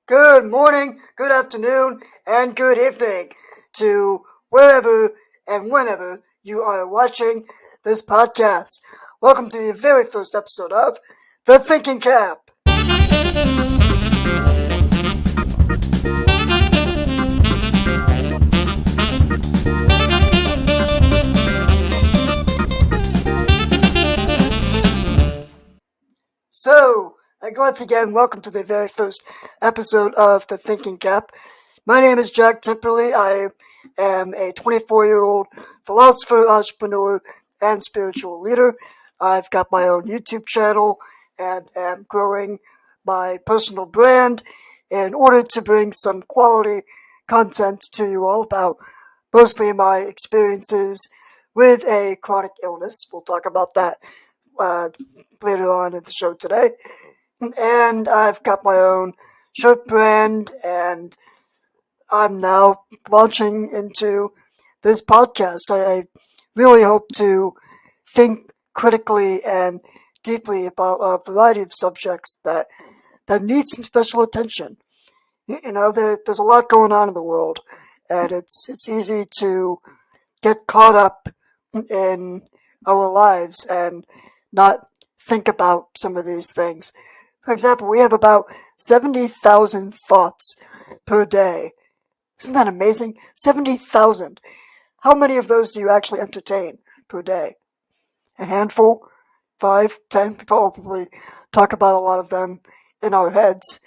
Good morning, good afternoon, and good evening to wherever and whenever you are watching this podcast. Welcome to the very first episode of The Thinking Cap. So, once again, welcome to the very first episode of The Thinking Cap. My name is Jack Temperley. I am a 24-year-old philosopher, entrepreneur, and spiritual leader. I've got my own YouTube channel and am growing my personal brand in order to bring some quality content to you all about mostly my experiences with a chronic illness. We'll talk about that uh, later on in the show today. And I've got my own shirt brand, and I'm now launching into this podcast. I really hope to think critically and deeply about a variety of subjects that need some special attention. There's a lot going on in the world, and it's easy to get caught up in our lives and not think about some of these things. For example, we have about 70,000 thoughts per day. Isn't that amazing? 70,000. How many of those do you actually entertain per day? A handful? 5, 10? We probably talk about a lot of them in our heads.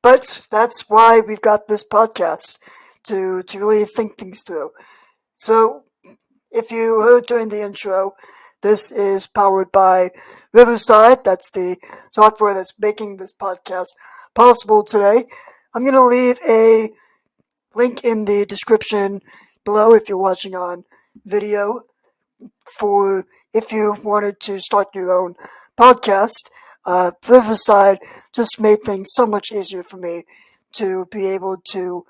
But that's why we've got this podcast, to really think things through. So, if you heard during the intro, this is powered by Riverside. That's the software that's making this podcast possible today. I'm going to leave a link in the description below if you're watching on video for if you wanted to start your own podcast. Riverside just made things so much easier for me to be able to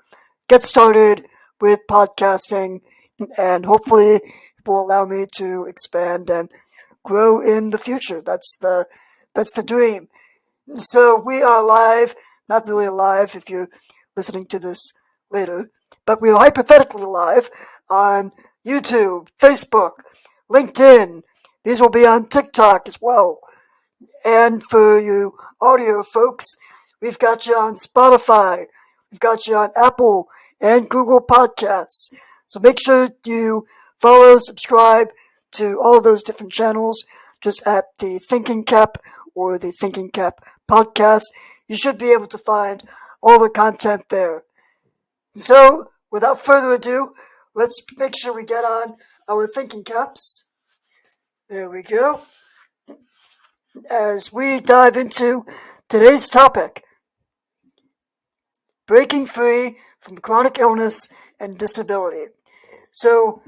get started with podcasting, and hopefully it will allow me to expand and grow in the future. That's the dream. So we are live, not really live if you're listening to this later, but we are hypothetically live on YouTube, Facebook, LinkedIn. These will be on TikTok as well. And for you audio folks, we've got you on Spotify, we've got you on Apple and Google Podcasts. So make sure you follow, subscribe to all of those different channels just at the Thinking Cap or the Thinking Cap podcast. You should be able to find all the content there. So, without further ado, let's make sure we get on our thinking caps. There we go. As we dive into today's topic, breaking free from chronic illness and disability. So,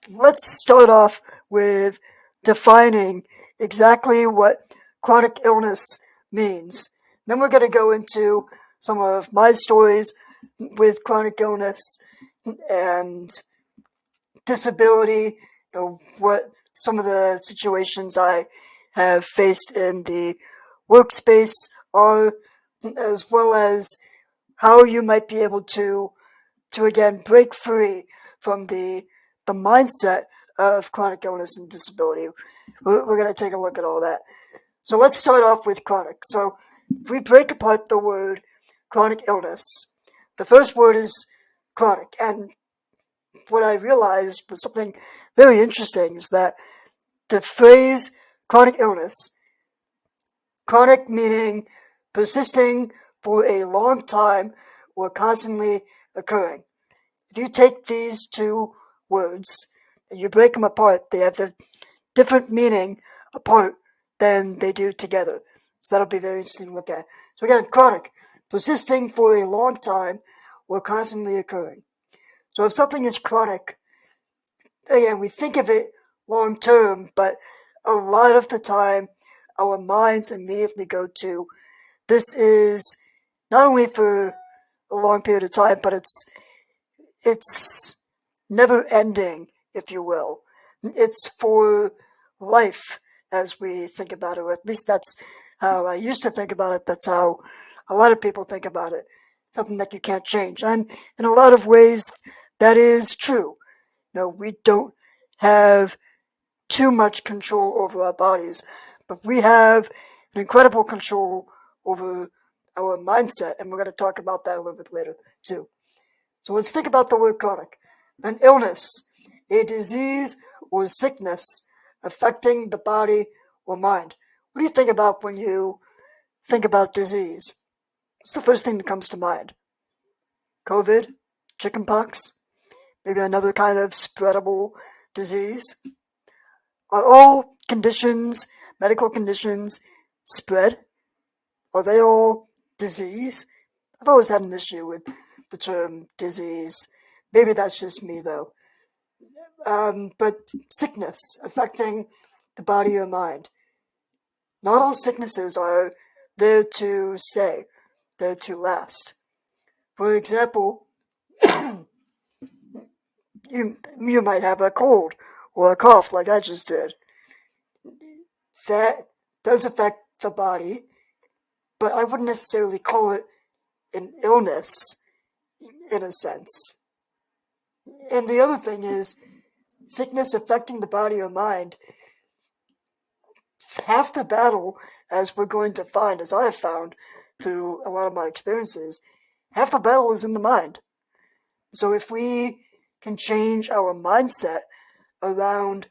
let's start off with defining exactly what chronic illness means. Then we're going to go into some of my stories with chronic illness and disability, what some of the situations I have faced in the workspace are, as well as how you might be able to again break free from the mindset of chronic illness and disability. We're going to take a look at all that. So let's start off with chronic. So if we break apart the word chronic illness, the first word is chronic. And what I realized was something very interesting is that the phrase chronic illness, chronic meaning persisting for a long time or constantly occurring. If you take these two words and you break them apart, they have a different meaning apart than they do together. So that'll be very interesting to look at. So again, chronic, persisting for a long time or constantly occurring. So if something is chronic, again, we think of it long term, but a lot of the time our minds immediately go to this is not only for a long period of time, but it's never ending, if you will. It's for life as we think about it, or at least that's how I used to think about it. That's how a lot of people think about it. something that you can't change. And in a lot of ways, that is true. We don't have too much control over our bodies, but we have an incredible control over our mindset, and we're going to talk about that a little bit later, too. So let's think about the word chronic. An illness, a disease or sickness affecting the body or mind. What do you think about when you think about disease? What's the first thing that comes to mind? COVID? Chickenpox? Maybe another kind of spreadable disease? Are all conditions, medical conditions, spread? Are they all disease? I've always had an issue with the term disease. Maybe that's just me, though. But sickness affecting the body or mind. Not all sicknesses are there to stay, there to last. For example, you might have a cold or a cough like I just did. That does affect the body, but I wouldn't necessarily call it an illness in a sense. And the other thing is, sickness affecting the body or mind, half the battle, as we're going to find, as I have found through a lot of my experiences, half the battle is in the mind. So if we can change our mindset around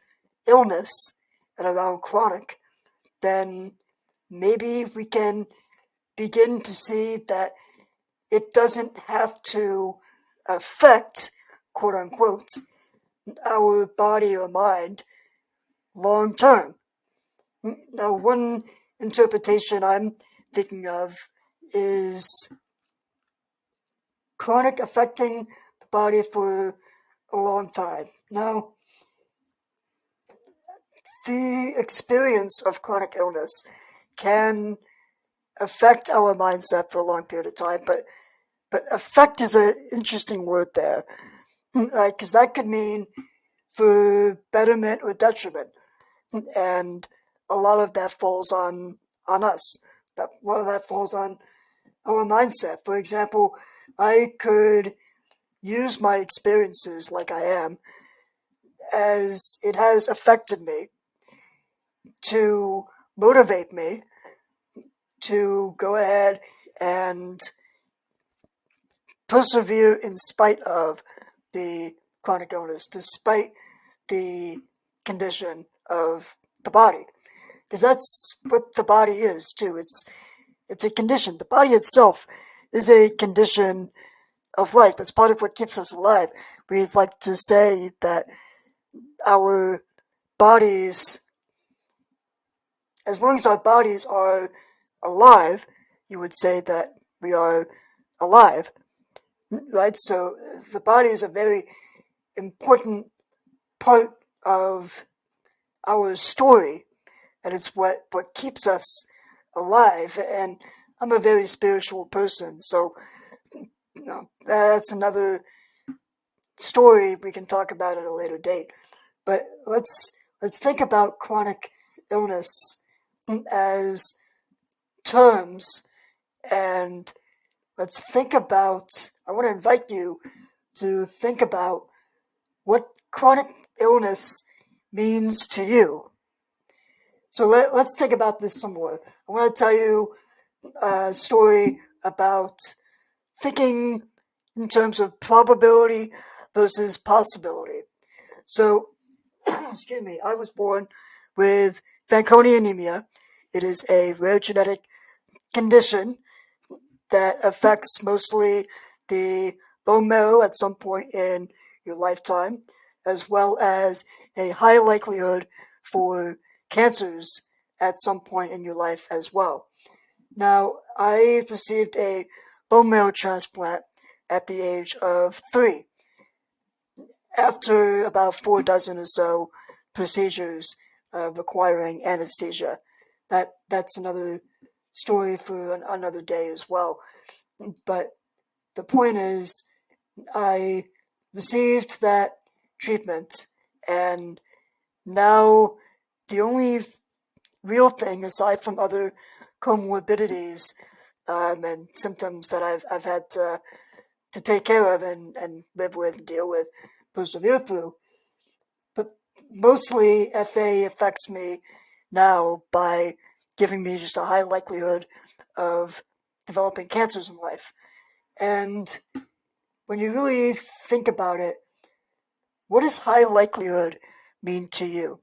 illness and around chronic, then maybe we can begin to see that it doesn't have to affect, quote unquote, our body or mind long term. Now, one interpretation I'm thinking of is chronic affecting the body for a long time. Now, the experience of chronic illness can affect our mindset for a long period of time, but affect is an interesting word there, right? Because that could mean for betterment or detriment, and a lot of that falls on us. That a lot of that falls on our mindset. For example, I could use my experiences like I am, as it has affected me, to motivate me to go ahead and persevere in spite of the chronic illness, despite the condition of the body. Because that's what the body is, too. It's a condition. The body itself is a condition of life. That's part of what keeps us alive. We'd like to say that our bodies, as long as our bodies are alive, you would say that we are alive, right? So the body is a very important part of our story, and it's what keeps us alive. And I'm a very spiritual person, so that's another story we can talk about at a later date. But let's think about chronic illness as terms, and let's think about, I want to invite you to think about what chronic illness means to you. So let's think about this some more. I want to tell you a story about thinking in terms of probability versus possibility. So, excuse me, I was born with Fanconi anemia. It is a rare genetic condition that affects mostly the bone marrow at some point in your lifetime, as well as a high likelihood for cancers at some point in your life as well. Now, I received a bone marrow transplant at the age of 3, after about 4 dozen or so procedures requiring anesthesia. That's another story for another day as well. But the point is, I received that treatment, and now the only real thing, aside from other comorbidities, and symptoms that I've had to take care of and live with, deal with, persevere through. But mostly FA affects me now by giving me just a high likelihood of developing cancers in life. And when you really think about it, what does high likelihood mean to you?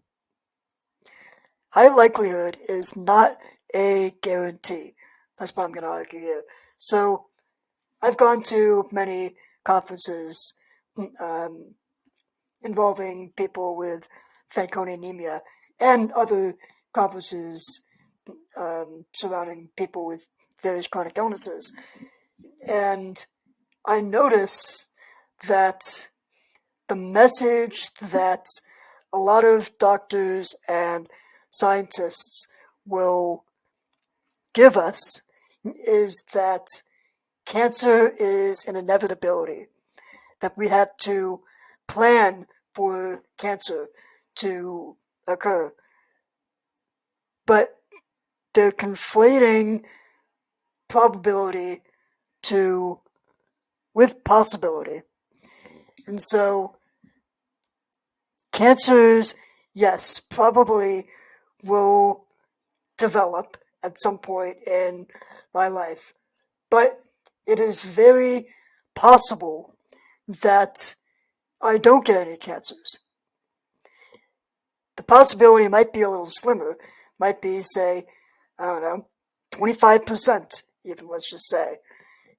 High likelihood is not a guarantee. That's what I'm going to argue here. So I've gone to many conferences involving people with Fanconi anemia and other conferences surrounding people with various chronic illnesses. And I notice that the message that a lot of doctors and scientists will give us is that cancer is an inevitability, that we have to plan for cancer to occur. But they're conflating probability with possibility. And so cancers, yes, probably will develop at some point in my life. But it is very possible that I don't get any cancers. The possibility might be a little slimmer, might be, say, I don't know, 25%, even, let's just say.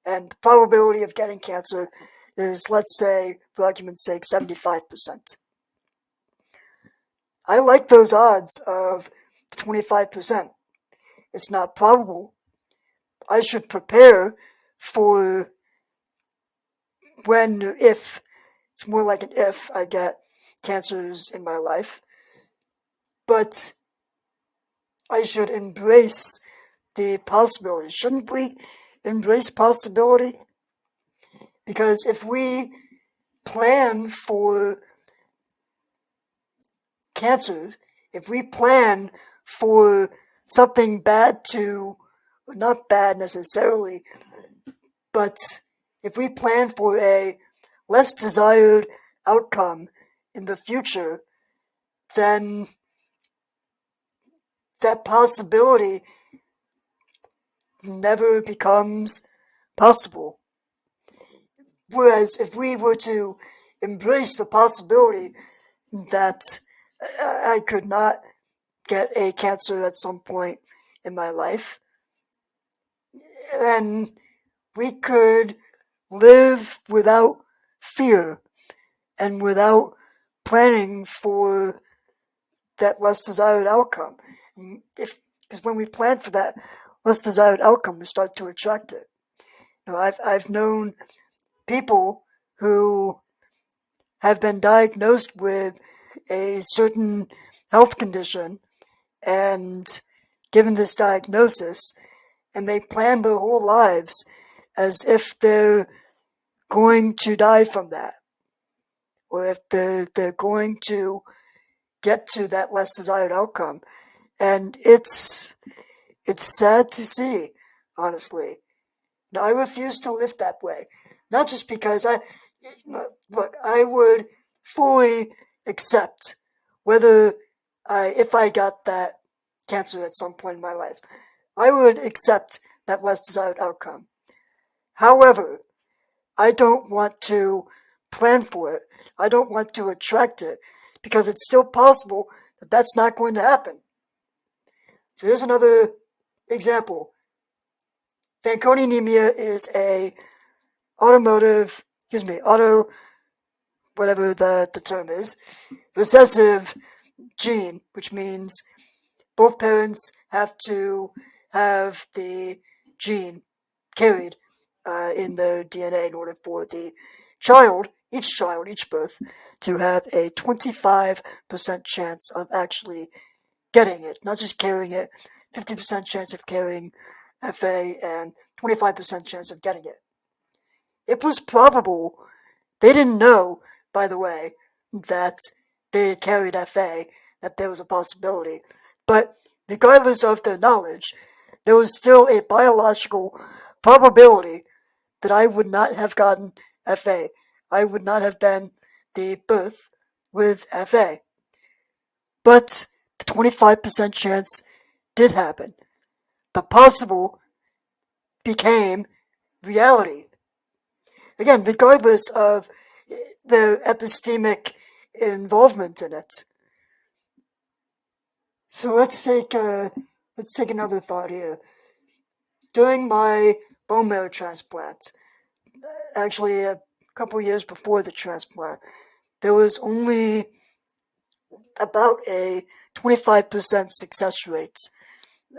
And the probability of getting cancer is, let's say, for argument's sake, 75%. I like those odds of 25%. It's not probable. I should prepare for if, it's more like an if I get cancers in my life. But I should embrace the possibility. Shouldn't we embrace possibility? Because if we plan for cancer, if we plan for something bad not bad necessarily, but if we plan for a less desired outcome in the future, then that possibility never becomes possible. Whereas if we were to embrace the possibility that I could not get a cancer at some point in my life, then we could live without fear and without planning for that less desired outcome. Because when we plan for that less desired outcome, we start to attract it. I've known people who have been diagnosed with a certain health condition and given this diagnosis, and they plan their whole lives as if they're going to die from that, or if they're going to get to that less desired outcome. And it's sad to see, honestly. Now, I refuse to live that way. Not just because I would fully accept if I got that cancer at some point in my life, I would accept that less desired outcome. However, I don't want to plan for it. I don't want to attract it, because it's still possible that that's not going to happen. So here's another example. Fanconi anemia is whatever the term is, recessive gene, which means both parents have to have the gene carried in their DNA in order for the each birth, to have a 25% chance of actually getting it, not just carrying it, 50% chance of carrying FA and 25% chance of getting it. It was probable, they didn't know, by the way, that they had carried FA, that there was a possibility, but regardless of their knowledge, there was still a biological probability that I would not have gotten FA. I would not have been the birth with FA. But the 25% chance did happen. The possible became reality. Again, regardless of the epistemic involvement in it. So let's take another thought here. During my bone marrow transplant, actually a couple years before the transplant, there was only about a 25% success rate.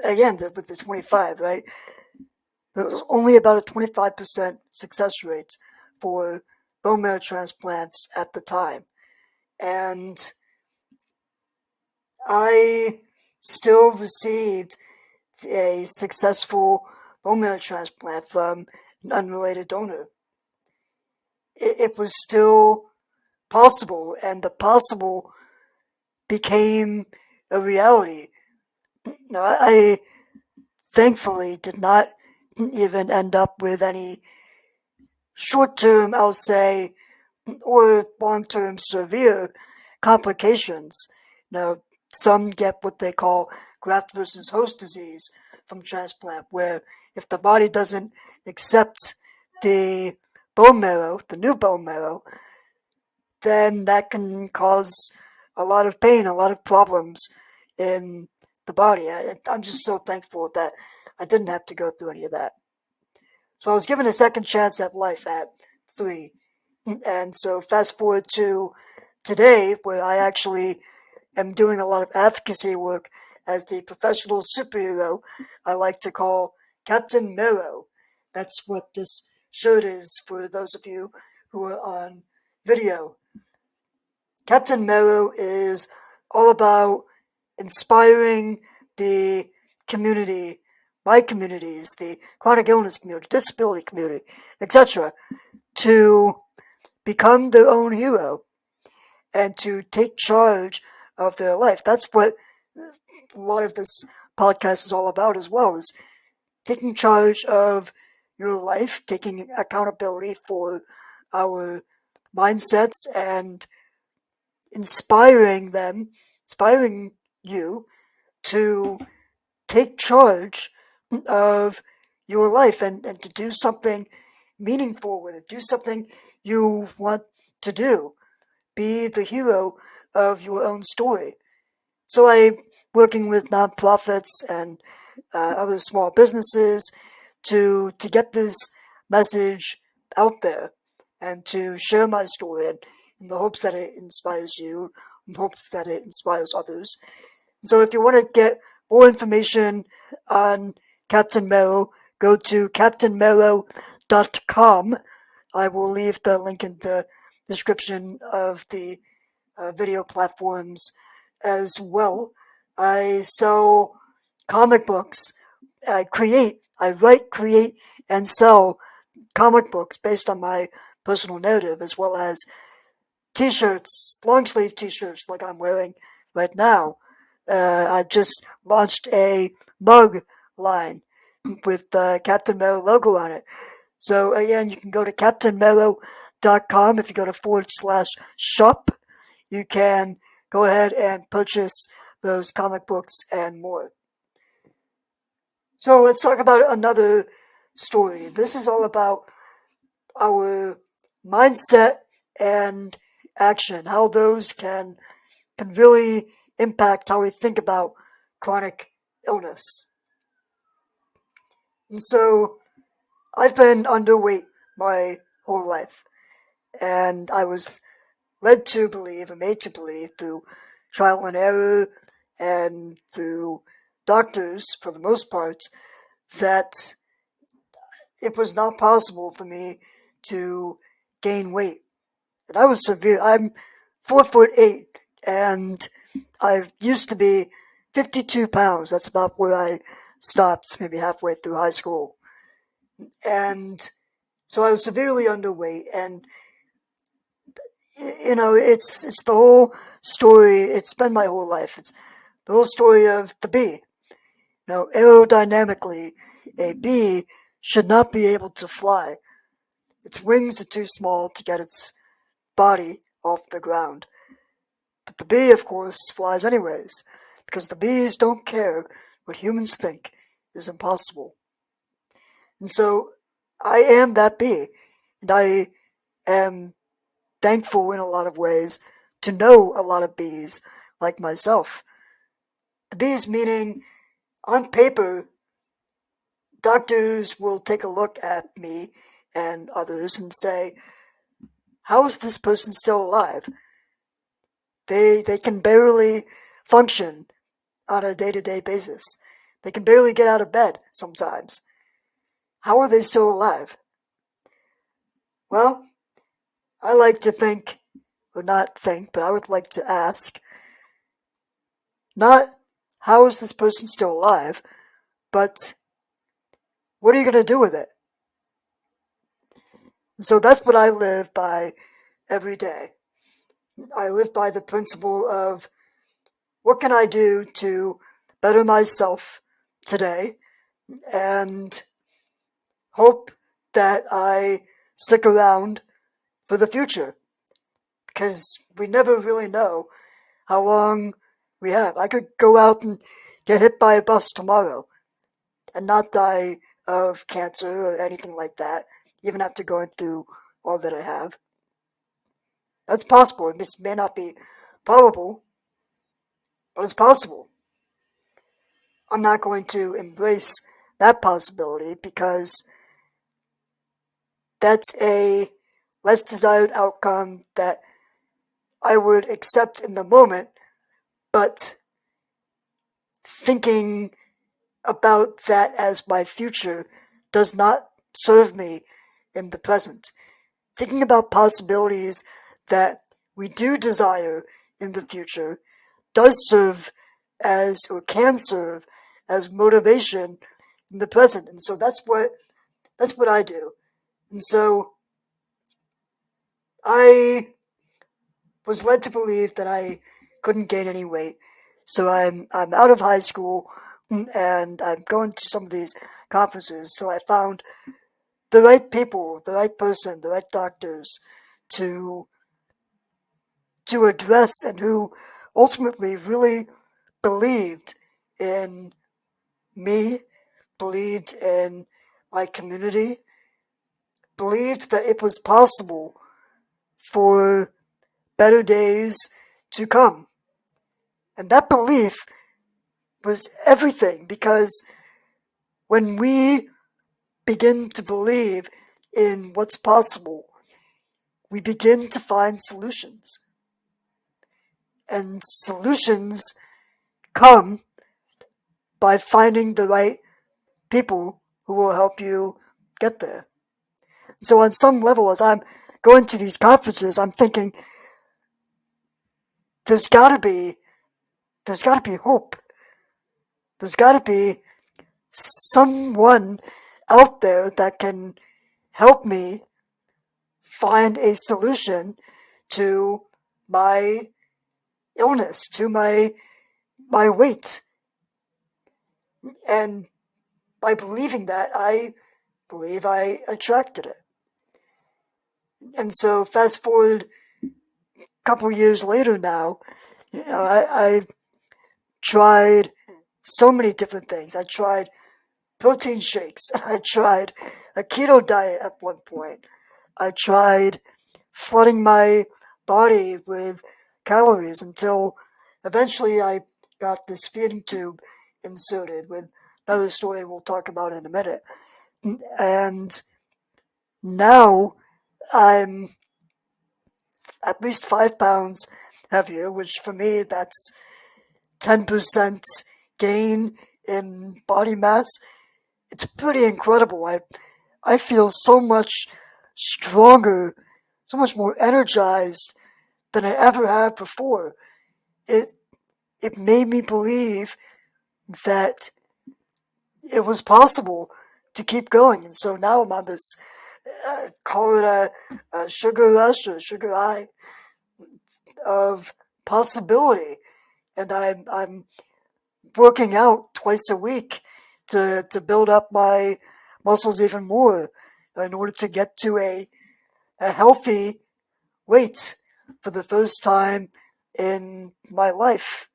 Again, with the 25, right? There was only about a 25% success rate for bone marrow transplants at the time. And I still received a successful bone marrow transplant from an unrelated donor. It was still possible, and the possible became a reality. No, I thankfully did not even end up with any short-term, I'll say, or long-term severe complications. Now, some get what they call graft versus host disease from transplant, where if the body doesn't accept the bone marrow, the new bone marrow, then that can cause a lot of pain, a lot of problems in the body. I'm just so thankful that I didn't have to go through any of that. So I was given a second chance at life at 3. And so fast forward to today, where I actually am doing a lot of advocacy work as the professional superhero I like to call Captain Marrow. That's what this shirt is for those of you who are on video. Captain Marrow is all about inspiring the community, my communities, the chronic illness community, disability community, etc., to become their own hero and to take charge of their life. That's what a lot of this podcast is all about as well, is taking charge of your life, taking accountability for our mindsets, and inspiring you to take charge of your life and to do something meaningful with it, do something you want to do. Be the hero of your own story. So I'm working with nonprofits and other small businesses to get this message out there and to share my story in the hopes that it inspires you, in hopes that it inspires others. So if you want to get more information on Captain Marrow, go to captainmarrow.com. I will leave the link in the description of the video platforms as well. I sell comic books. I write, create, and sell comic books based on my personal narrative, as well as t-shirts, long sleeve t-shirts like I'm wearing right now. I just launched a mug line with the Captain Marrow logo on it. So again, you can go to captainmarrow.com. If you go to /shop, you can go ahead and purchase those comic books and more. So let's talk about another story. This is all about our mindset and action, how those can really impact how we think about chronic illness. And so I've been underweight my whole life, and I was led to believe and made to believe through trial and error and through doctors, for the most part, that it was not possible for me to gain weight. And I was severe. I'm 4'8", and I used to be 52 pounds. That's about where I stopped, maybe halfway through high school. And so I was severely underweight, and it's the whole story. It's been my whole life. It's the whole story of the bee. Now, aerodynamically, a bee should not be able to fly. Its wings are too small to get its body off the ground. But the bee, of course, flies anyways, because the bees don't care what humans think is impossible. And so I am that bee, and I am thankful in a lot of ways to know a lot of bees like myself. The bees meaning, on paper, doctors will take a look at me and others and say, how is this person still alive? They can barely function on a day-to-day basis. They can barely get out of bed sometimes. How are they still alive? Well, I like to think, or not think, but I would like to ask, not how is this person still alive, but what are you going to do with it? So that's what I live by every day. I live by the principle of what can I do to better myself today and hope that I stick around for the future, because we never really know how long we have. I could go out and get hit by a bus tomorrow and not die of cancer or anything like that, even after going through all that I have. That's possible. It may not be probable, but it's possible. I'm not going to embrace that possibility because that's a less desired outcome that I would accept in the moment, but thinking about that as my future does not serve me in the present. Thinking about possibilities that we do desire in the future does serve as, or can serve as, motivation in the present. And so that's what I do. And so I was led to believe that I couldn't gain any weight. So I'm out of high school and I'm going to some of these conferences. So I found the right people, the right person, the right doctors to address, and who ultimately really believed in me, believed in my community, believed that it was possible for better days to come. And that belief was everything, because when we begin to believe in what's possible, we begin to find solutions. And solutions come by finding the right people who will help you get there. So on some level, as I'm going to these conferences, I'm thinking there's gotta be hope. There's gotta be someone out there that can help me find a solution to my illness, to my weight. And by believing that, I believe I attracted it. And so fast forward a couple years later now, I tried so many different things. I tried protein shakes. I tried a keto diet at one point. I tried flooding my body with calories until eventually I got this feeding tube inserted, with another story we'll talk about in a minute. And now I'm at least 5 pounds heavier, which for me, that's 10% gain in body mass. It's pretty incredible. I feel so much stronger, so much more energized than I ever have before. It it made me believe that it was possible to keep going, and so now I'm on this call it a sugar rush or sugar high of possibility, and I'm working out twice a week to build up my muscles even more in order to get to a healthy weight for the first time in my life.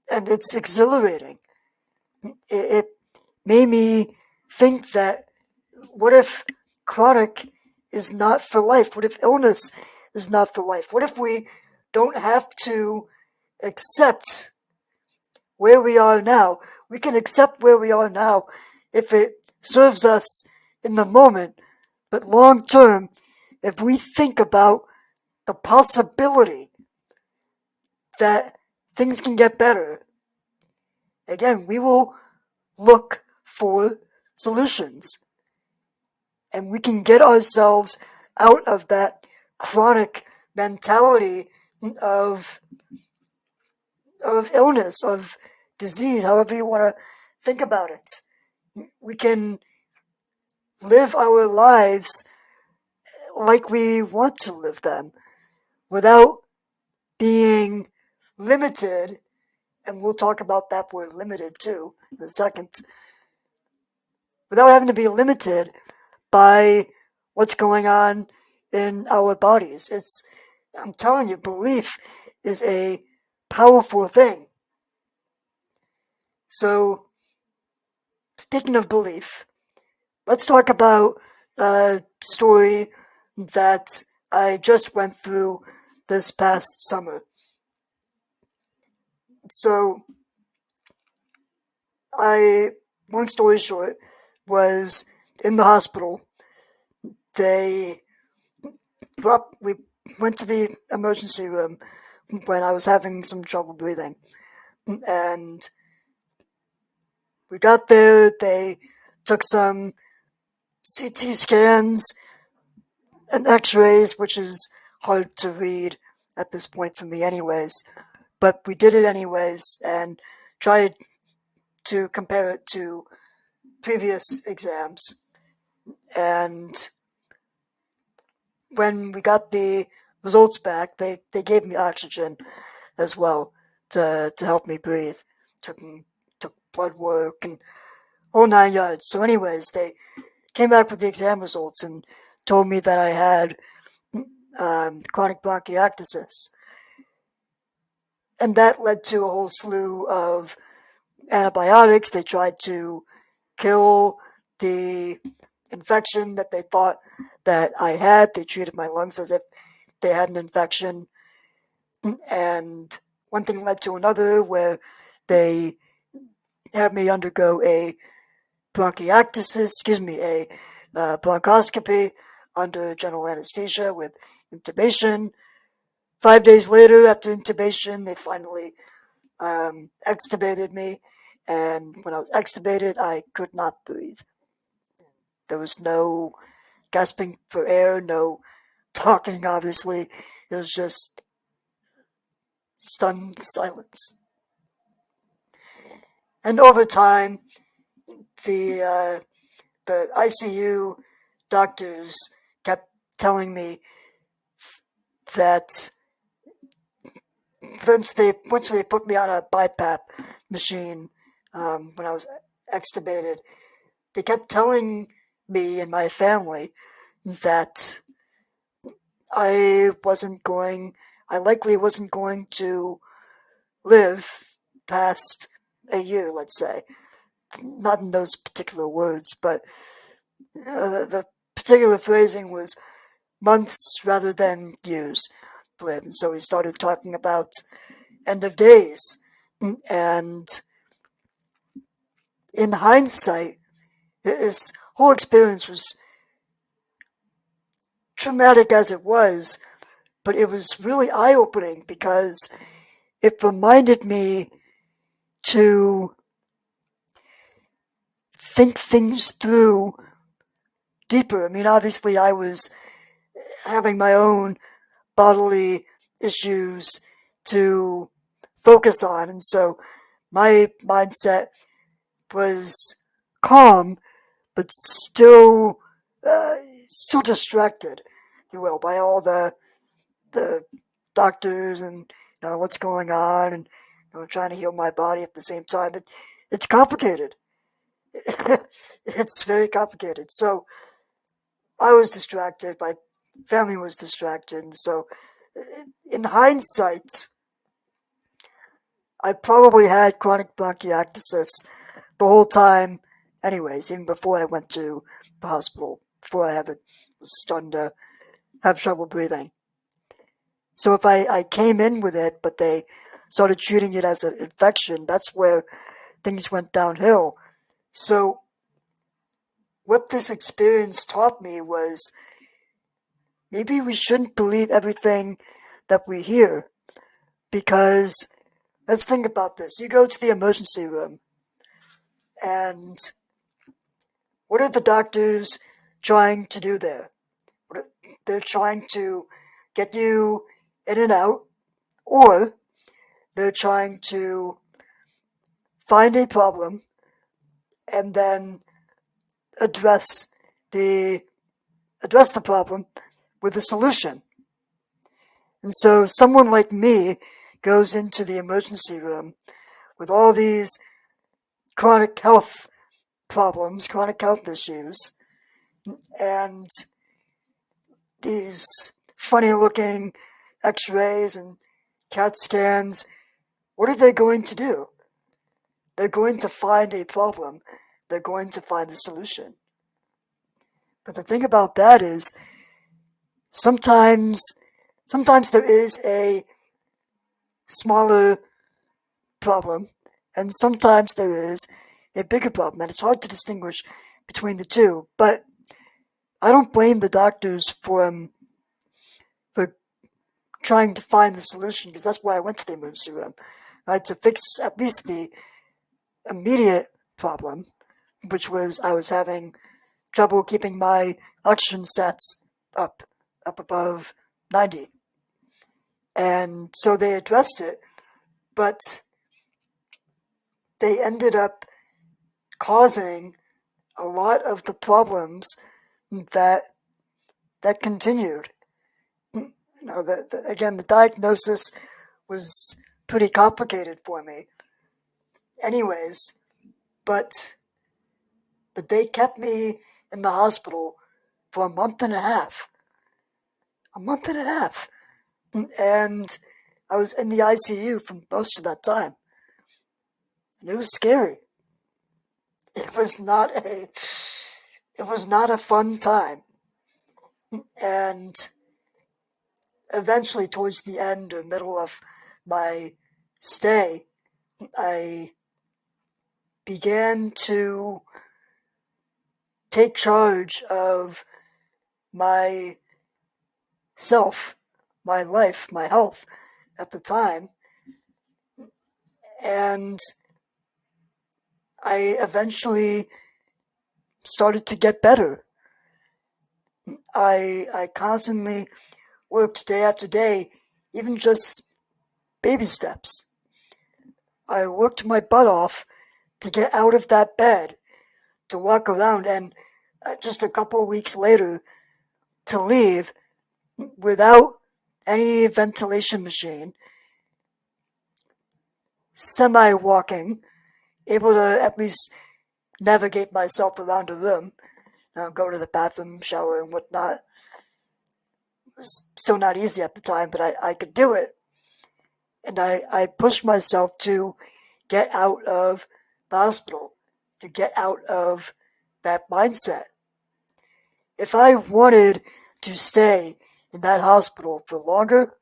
And it's exhilarating. It made me think that what if chronic is not for life? What if illness is not for life? What if we don't have to accept where we are now? We can accept where we are now if it serves us in the moment, but long term, if we think about the possibility that things can get better, again, we will look for solutions. And we can get ourselves out of that chronic mentality of illness, of disease, however you want to think about it. We can live our lives like we want to live them without being limited, and we'll talk about that word limited too in a second, without having to be limited by what's going on in our bodies. I'm telling you, belief is a powerful thing. So, speaking of belief, let's talk about a story that I just went through this past summer. So, long story short, was in the hospital. We went to the emergency room when I was having some trouble breathing. And we got there, they took some CT scans and x-rays, which is hard to read at this point for me anyways. But we did it anyways and tried to compare it to previous exams. And when we got the results back, they gave me oxygen as well to help me breathe. Took blood work and whole 9 yards. So anyways, they came back with the exam results and told me that I had chronic bronchiectasis. And that led to a whole slew of antibiotics. They tried to kill the infection that they thought that I had. They treated my lungs as if they had an infection. And one thing led to another where they had me undergo a bronchoscopy under general anesthesia with intubation. 5 days later, after intubation, they finally extubated me. And when I was extubated, I could not breathe. There was no gasping for air, no talking, obviously. It was just stunned silence. And over time, the ICU doctors kept telling me that once they put me on a BiPAP machine when I was extubated, they kept telling me and my family that I likely wasn't going to live past a year, let's say. Not in those particular words, but the particular phrasing was months rather than years to live. And so we started talking about end of days. And in hindsight, this whole experience was traumatic as it was, but it was really eye-opening because it reminded me to think things through deeper. I mean, obviously, I was having my own bodily issues to focus on, and so my mindset was calm, but still distracted, if you will, by all the doctors and what's going on and trying to heal my body at the same time. It's complicated. It's very complicated. So I was distracted. My family was distracted. And so, in hindsight, I probably had chronic bronchiectasis the whole time, anyways, even before I went to the hospital, before was starting to have trouble breathing. So if I came in with it, but they started treating it as an infection, that's where things went downhill. So what this experience taught me was maybe we shouldn't believe everything that we hear, because let's think about this. You go to the emergency room, and what are the doctors trying to do there? They're trying to get you in and out, or they're trying to find a problem and then address the problem with a solution. And so someone like me goes into the emergency room with all these chronic health problems, chronic health issues, and these funny looking x-rays and CAT scans. What are they going to do? They're going to find a problem. They're going to find a solution. But the thing about that is sometimes there is a smaller problem, and sometimes there is a bigger problem, and it's hard to distinguish between the two. But I don't blame the doctors for trying to find the solution, because that's why I went to the emergency room, right, to fix at least the immediate problem, which was I was having trouble keeping my oxygen sats up above 90. And so they addressed it, but they ended up causing a lot of the problems that continued. Again, the diagnosis was pretty complicated for me anyways, but they kept me in the hospital for a month and a half. And I was in the ICU for most of that time. And it was scary. It was not a fun time. And eventually, towards the end or middle of my stay, I began to take charge of my self, my life, my health at the time. And I eventually started to get better. I constantly worked day after day, even just baby steps. I worked my butt off to get out of that bed, to walk around, and just a couple of weeks later, to leave without any ventilation machine, semi-walking, able to at least navigate myself around a room, go to the bathroom, shower, and whatnot. It was still not easy at the time, but I could do it. And I pushed myself to get out of the hospital, to get out of that mindset. If I wanted to stay in that hospital for longer,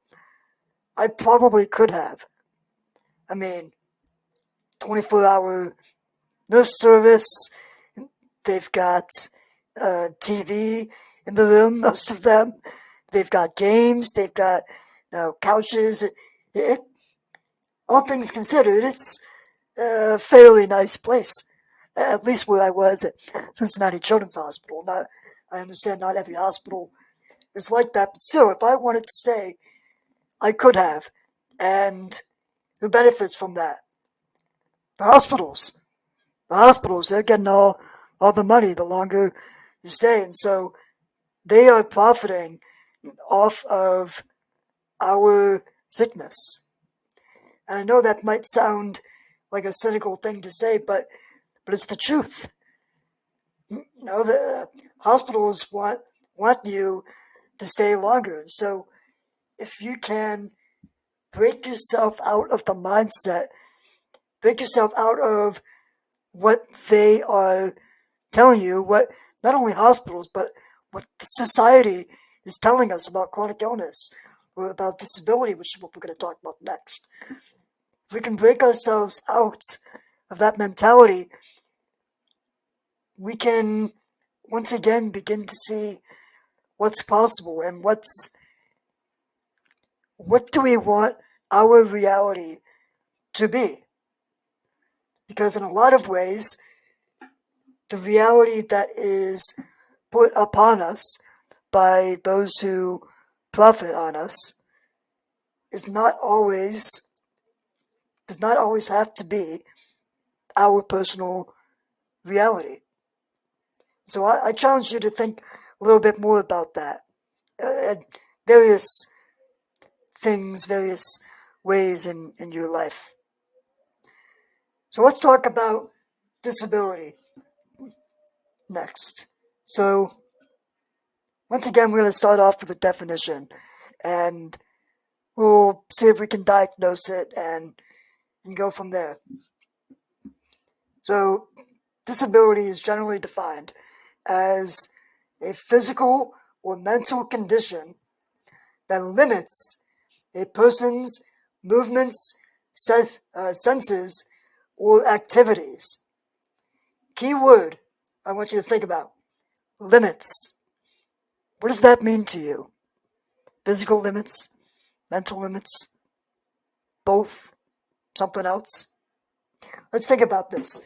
I probably could have. I mean, 24-hour nurse service, they've got TV in the room, most of them. They've got games, they've got couches. All things considered, it's a fairly nice place. At least where I was at Cincinnati Children's Hospital. I understand not every hospital is like that, but still, if I wanted to stay, I could have. And who benefits from that? The hospitals. They're getting all the money the longer you stay. And so they are profiting off of our sickness. And I know that might sound like a cynical thing to say, but it's the truth. The hospitals want you to stay longer. So if you can break yourself out of the mindset, break yourself out of what they are telling you, what not only hospitals, but what the society is telling us about chronic illness or about disability, which is what we're going to talk about next. If we can break ourselves out of that mentality, we can once again begin to see what's possible and what do we want our reality to be. Because in a lot of ways, the reality that is put upon us by those who profit on us is not always does not always have to be our personal reality. So I challenge you to think a little bit more about that. And various things, various ways in your life. So let's talk about disability next. So once again, we're going to start off with a definition, and we'll see if we can diagnose it and go from there. So disability is generally defined as a physical or mental condition that limits a person's movements, senses, or activities. Key word I want you to think about: limits. What does that mean to you? Physical limits? Mental limits? Both? Something else? Let's think about this.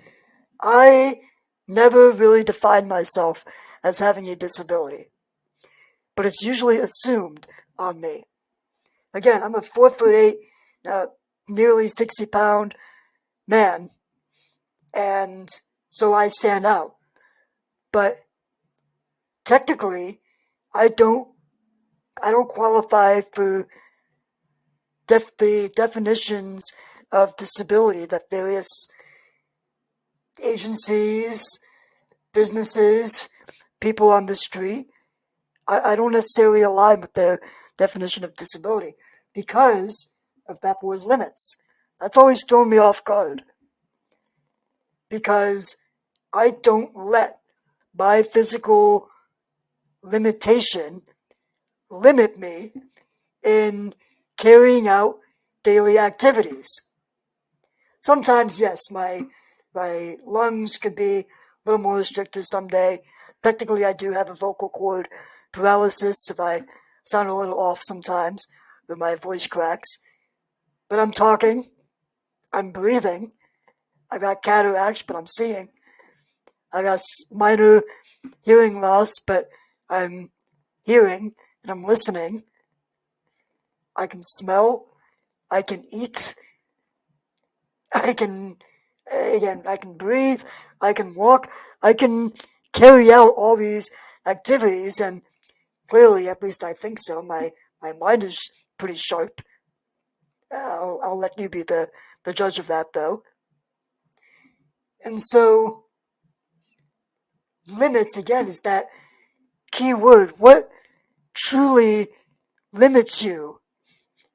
I never really defined myself as having a disability, but it's usually assumed on me. Again, I'm a 4'8", nearly 60-pound man, and so I stand out. But technically, I don't qualify for the definitions of disability that various agencies, businesses, people on the street, I don't necessarily align with their definition of disability because of that word limits. That's always thrown me off guard because I don't let my physical limitation limit me in carrying out daily activities. Sometimes, yes, my lungs could be a little more restricted someday. Technically, I do have a vocal cord paralysis if I sound a little off sometimes, or my voice cracks. But I'm talking, I'm breathing, I got cataracts, but I'm seeing. I got minor hearing loss, but I'm hearing and I'm listening. I can smell, I can eat, I can breathe, I can walk, I can carry out all these activities, and clearly, at least I think so, my mind is pretty sharp. I'll let you be the judge of that, though. And so, limits, again, is that key word. What truly limits you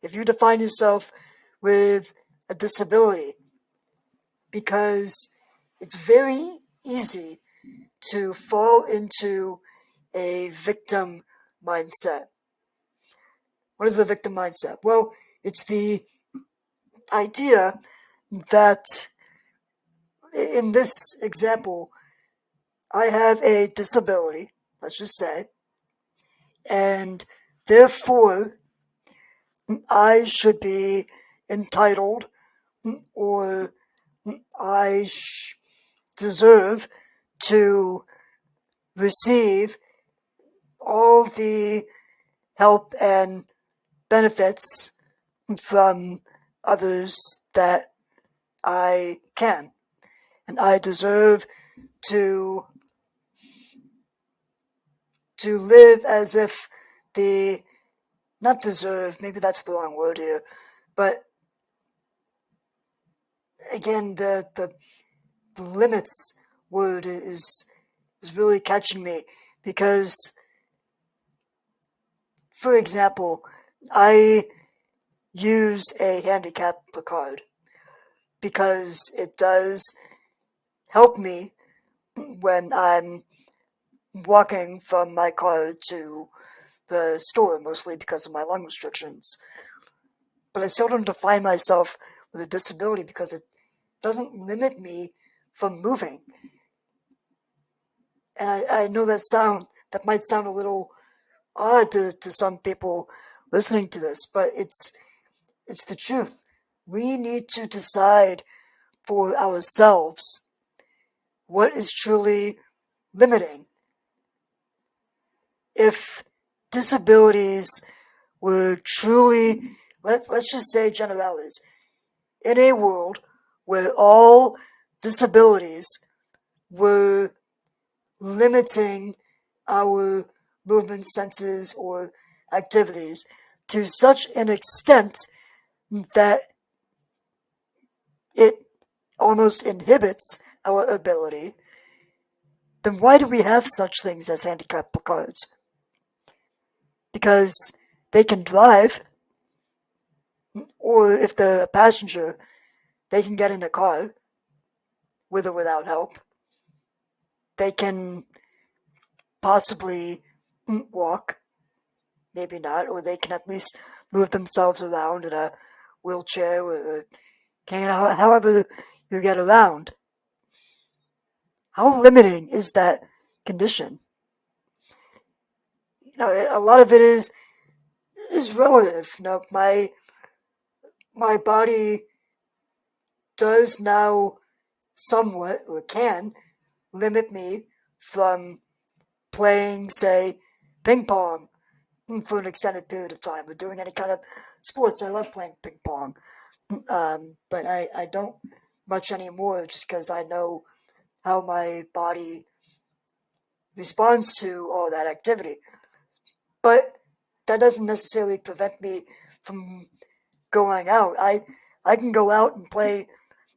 if you define yourself with a disability? Because it's very easy to fall into a victim mindset. What is the victim mindset? Well, it's the idea that in this example, I have a disability, let's just say, and therefore I should be entitled or I deserve to receive all the help and benefits from others that I can. And I deserve to live as if not deserve, maybe that's the wrong word here, but again, the limits word is really catching me because, for example, I use a handicap placard because it does help me when I'm walking from my car to the store, mostly because of my lung restrictions. But I seldom define myself with a disability because it doesn't limit me from moving. And I know that might sound a little odd to some people listening to this, but it's the truth. We need to decide for ourselves what is truly limiting. If disabilities were truly, let's just say generalities, in a world where all disabilities were limiting our movement senses or activities to such an extent that it almost inhibits our ability, then why do we have such things as handicap placards? Because they can drive, or if they're a passenger, they can get in a car with or without help. They can possibly walk, maybe not, or they can at least move themselves around in a wheelchair or can however you get around. How limiting is that condition? A lot of it is relative. My body does now somewhat or can limit me from playing, say, ping pong for an extended period of time or doing any kind of sports. I love playing ping pong, but I don't much anymore just because I know how my body responds to all that activity. But that doesn't necessarily prevent me from going out. I can go out and play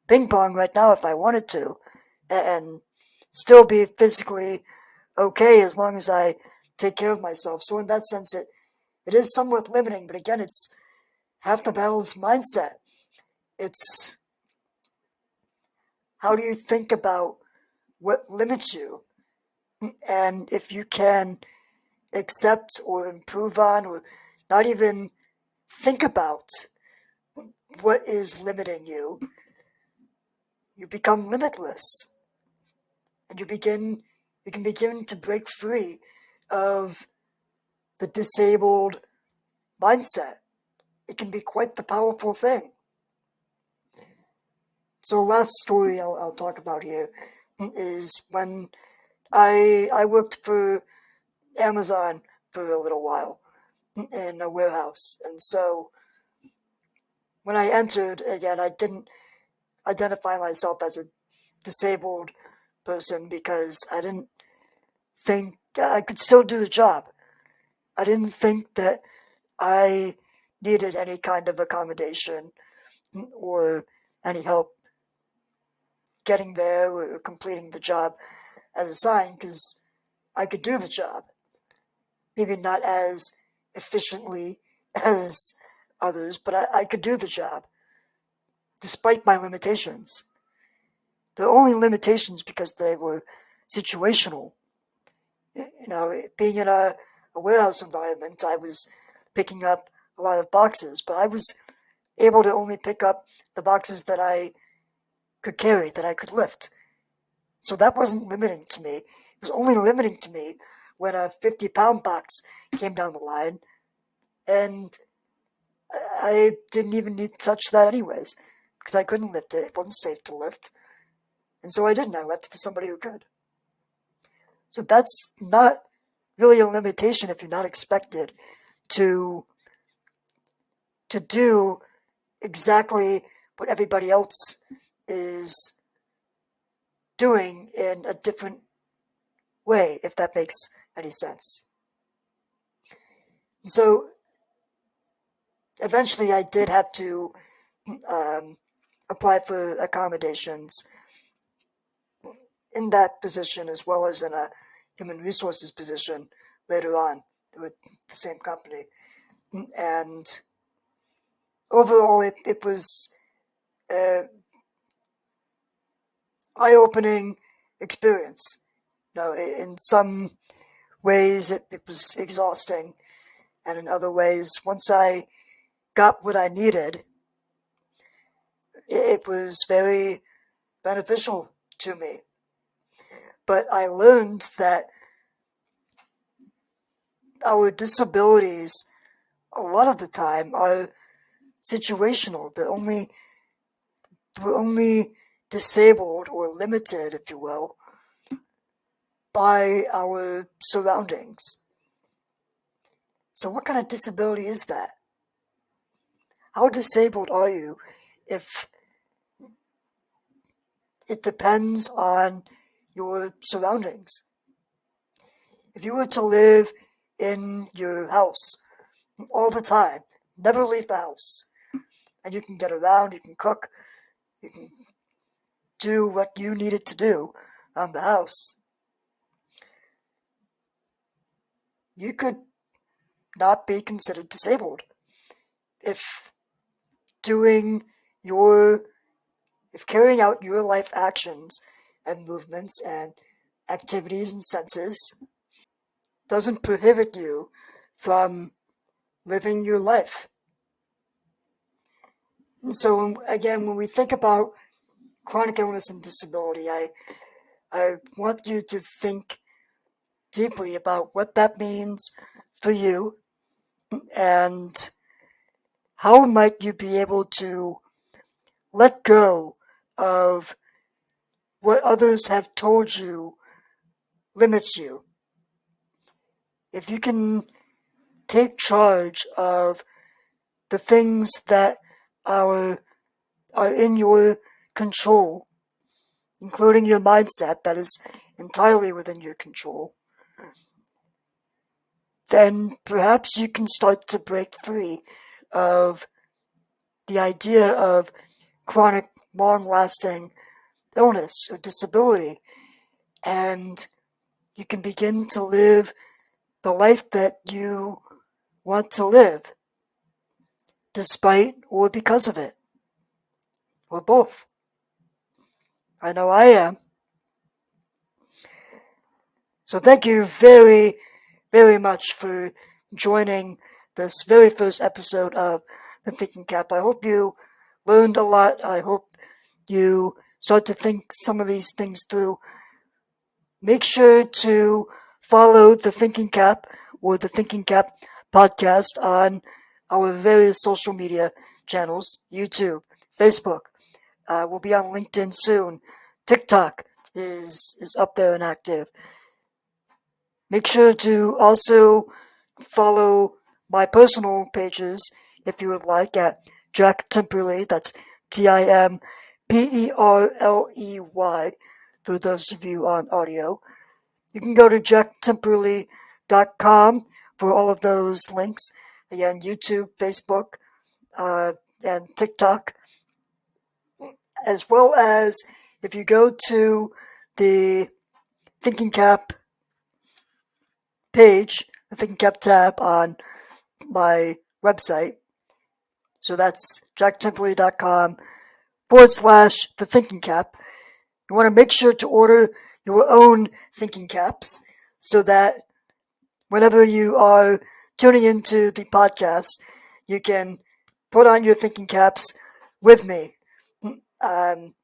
ping pong right now if I wanted to, and still be physically okay as long as I take care of myself. So in that sense, it is somewhat limiting. But again, it's half the battle is mindset. It's how do you think about what limits you, and if you can accept or improve on or not even think about what is limiting you, you become limitless, and you can begin to break free of the disabled mindset. It can be quite the powerful thing. So, last story I'll talk about here is when I worked for Amazon for a little while in a warehouse, and so when I entered again, I didn't identify myself as a disabled person because I didn't think I could still do the job. I didn't think that I needed any kind of accommodation or any help getting there or completing the job as assigned because I could do the job. Maybe not as efficiently as others, but I could do the job despite my limitations. They're only limitations because they were situational. Being in a warehouse environment, I was picking up a lot of boxes, but I was able to only pick up the boxes that I could carry, that I could lift. So that wasn't limiting to me. It was only limiting to me when a 50-pound box came down the line, and I didn't even need to touch that anyways, because I couldn't lift it. It wasn't safe to lift. And so I didn't. I left it to somebody who could. So that's not really a limitation if you're not expected to do exactly what everybody else is doing in a different way, if that makes any sense. So eventually I did have to apply for accommodations in that position as well as in a human resources position later on with the same company. And overall, it was an eye-opening experience. In some ways, it was exhausting, and in other ways, once I got what I needed, it was very beneficial to me. But I learned that our disabilities, a lot of the time, are situational. We're only disabled or limited, if you will, by our surroundings. So what kind of disability is that? How disabled are you if it depends on your surroundings? If you were to live in your house all the time, never leave the house, and you can get around, you can cook, you can do what you needed to do on the house, you could not be considered disabled. If doing your, if carrying out your life actions and movements and activities and senses doesn't prohibit you from living your life. And so again, when we think about chronic illness and disability, I want you to think deeply about what that means for you and how might you be able to let go of what others have told you limits you. If you can take charge of the things that are in your control, including your mindset that is entirely within your control, then perhaps you can start to break free of the idea of chronic, long-lasting illness or disability, and you can begin to live the life that you want to live, despite or because of it, or both. I know I am. So thank you very, very much for joining this very first episode of The Thinking Cap. I hope you learned a lot. I hope you start to think some of these things through. Make sure to follow The Thinking Cap or The Thinking Cap podcast on our various social media channels, YouTube, Facebook. We'll be on LinkedIn soon. TikTok is up there and active. Make sure to also follow my personal pages if you would like at Jack Timperley. That's Timperley for those of you on audio. You can go to jacktimperley.com for all of those links. Again, YouTube, Facebook, and TikTok. As well as if you go to the Thinking Cap page, the Thinking Cap tab on my website. So that's jacktimperley.com/the Thinking Cap. You want to make sure to order your own thinking caps so that whenever you are tuning into the podcast, you can put on your thinking caps with me.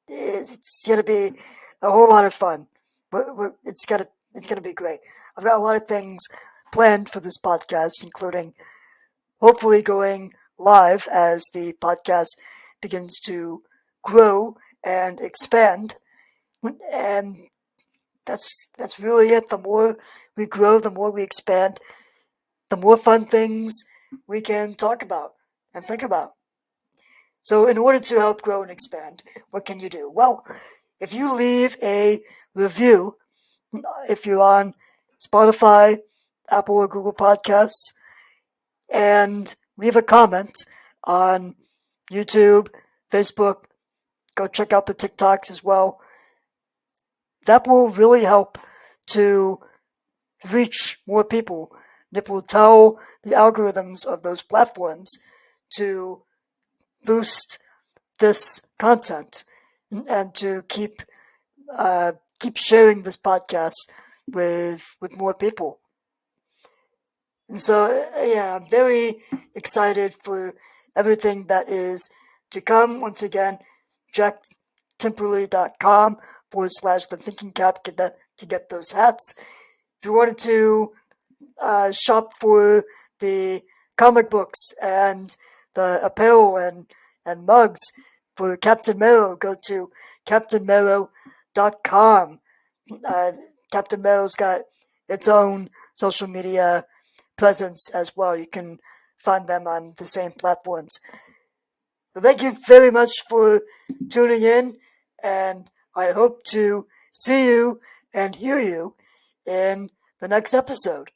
It's going to be a whole lot of fun. It's going to be great. I've got a lot of things planned for this podcast, including hopefully going live as the podcast begins to grow and expand. And that's really it. The more we grow, the more we expand, the more fun things we can talk about and think about. So in order to help grow and expand, what can you do? Well, if you leave a review, if you're on Spotify, Apple or Google Podcasts, and leave a comment on YouTube, Facebook, go check out the TikToks as well. That will really help to reach more people. And it will tell the algorithms of those platforms to boost this content and to keep sharing this podcast with more people. And so, yeah, I'm very excited for everything that is to come. Once again, jacktemperley.com/the thinking cap to get those hats. If you wanted to shop for the comic books and the apparel and mugs for Captain Marrow, go to captainmarrow.com. Captain Marrow's got its own social media presence as well. You can find them on the same platforms. So thank you very much for tuning in, and I hope to see you and hear you in the next episode.